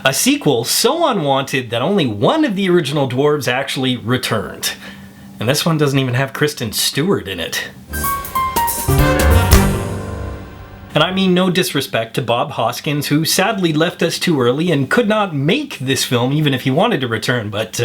A sequel so unwanted that only one of the original dwarves actually returned. And this one doesn't even have Kristen Stewart in it. And I mean no disrespect to Bob Hoskins, who sadly left us too early and could not make this film even if he wanted to return, but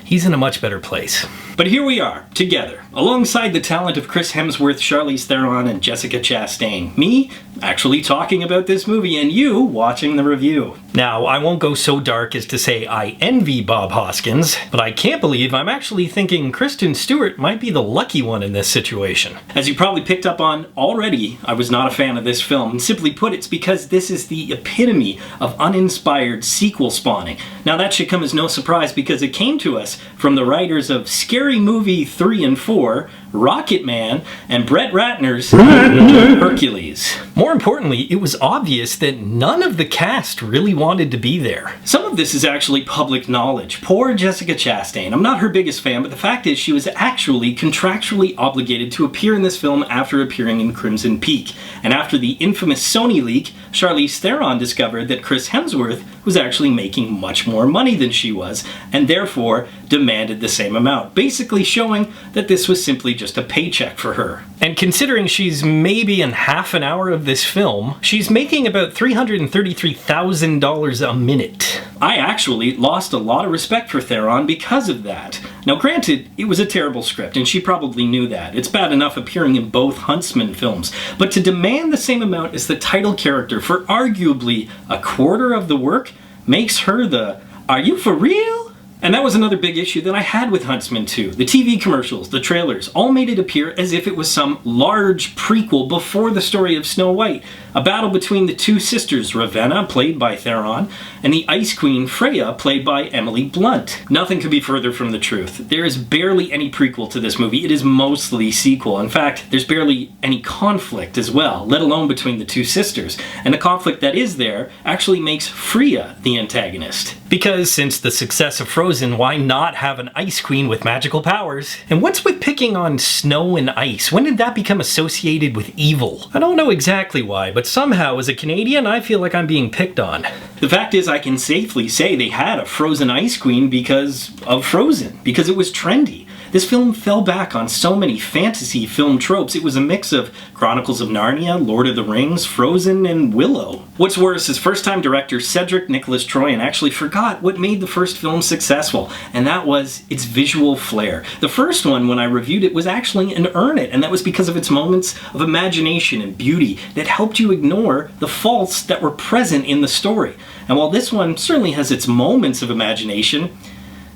he's in a much better place. But here we are, together, alongside the talent of Chris Hemsworth, Charlize Theron, and Jessica Chastain. Me, actually talking about this movie, and you watching the review. Now, I won't go so dark as to say I envy Bob Hoskins, but I can't believe I'm actually thinking Kristen Stewart might be the lucky one in this situation. As you probably picked up on already, I was not a fan of this film, and simply put, it's because this is the epitome of uninspired sequel spawning. Now, that should come as no surprise because it came to us from the writers of Scary Movie 3 and 4, Rocket Man, and Brett Ratner's Hercules. More importantly, it was obvious that none of the cast really wanted to be there. Some of this is actually public knowledge. Poor Jessica Chastain. I'm not her biggest fan, but the fact is she was actually contractually obligated to appear in this film after appearing in Crimson Peak. And after the infamous Sony leak, Charlize Theron discovered that Chris Hemsworth was actually making much more money than she was, and therefore demanded the same amount, basically showing that this was simply just a paycheck for her. And considering she's maybe in half an hour of this film, she's making about $333,000 a minute. I actually lost a lot of respect for Theron because of that. Now granted, it was a terrible script, and she probably knew that. It's bad enough appearing in both Huntsman films, but to demand the same amount as the title character for arguably a quarter of the work makes her the, "Are you for real?" And that was another big issue that I had with Huntsman 2. The TV commercials, the trailers, all made it appear as if it was some large prequel before the story of Snow White. A battle between the two sisters, Ravenna, played by Theron, and the Ice Queen, Freya, played by Emily Blunt. Nothing could be further from the truth. There is barely any prequel to this movie. It is mostly sequel. In fact, there's barely any conflict as well, let alone between the two sisters. And the conflict that is there actually makes Freya the antagonist. Because since the success of Frozen, why not have an Ice Queen with magical powers? And what's with picking on snow and ice? When did that become associated with evil? I don't know exactly why, but somehow as a Canadian, I feel like I'm being picked on. The fact is, I can safely say they had a Frozen Ice Queen because of Frozen, because it was trendy. This film fell back on so many fantasy film tropes. It was a mix of Chronicles of Narnia, Lord of the Rings, Frozen, and Willow. What's worse is first-time director Cedric Nicholas Troyan actually forgot what made the first film successful, and that was its visual flair. The first one, when I reviewed it, was actually an earn it, and that was because of its moments of imagination and beauty that helped you ignore the faults that were present in the story. And while this one certainly has its moments of imagination,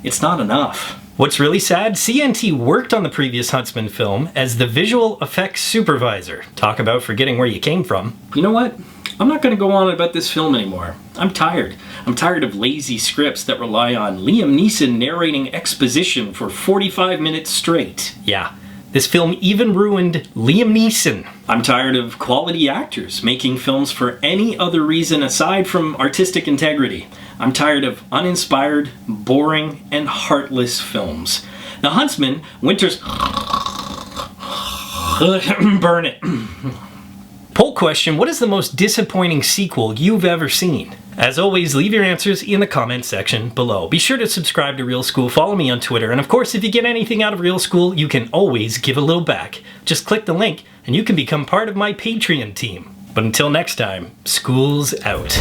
it's not enough. What's really sad, CNT worked on the previous Huntsman film as the visual effects supervisor. Talk about forgetting where you came from. You know what? I'm not going to go on about this film anymore. I'm tired. I'm tired of lazy scripts that rely on Liam Neeson narrating exposition for 45 minutes straight. Yeah. This film even ruined Liam Neeson. I'm tired of quality actors making films for any other reason aside from artistic integrity. I'm tired of uninspired, boring, and heartless films. The Huntsman, Winter's... Burn it. Poll question, what is the most disappointing sequel you've ever seen? As always, leave your answers in the comment section below. Be sure to subscribe to Real School, follow me on Twitter, and of course, if you get anything out of Real School, you can always give a little back. Just click the link, and you can become part of my Patreon team. But until next time, school's out.